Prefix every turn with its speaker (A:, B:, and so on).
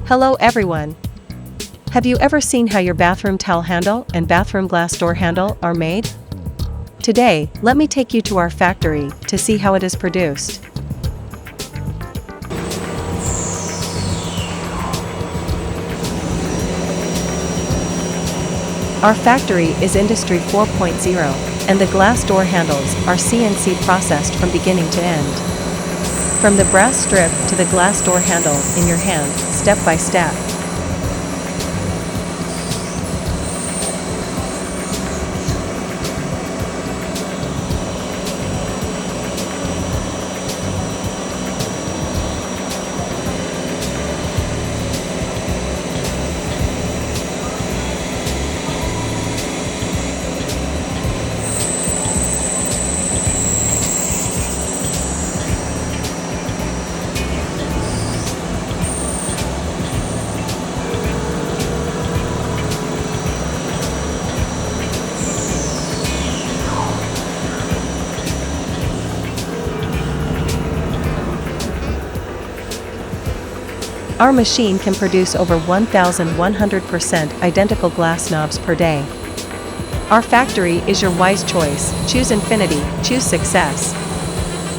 A: Hello everyone! Have you ever seen how your bathroom towel handle and bathroom glass door handle are made? Today, let me take you to our factory to see how it is produced. Our factory is Industry 4.0, and the glass door handles are CNC processed from beginning to end. From the brass strip to the glass door handle in your hand, step by step. Our machine can produce over 1,100% identical glass knobs per day. Our factory is your wise choice. Choose infinity, choose success.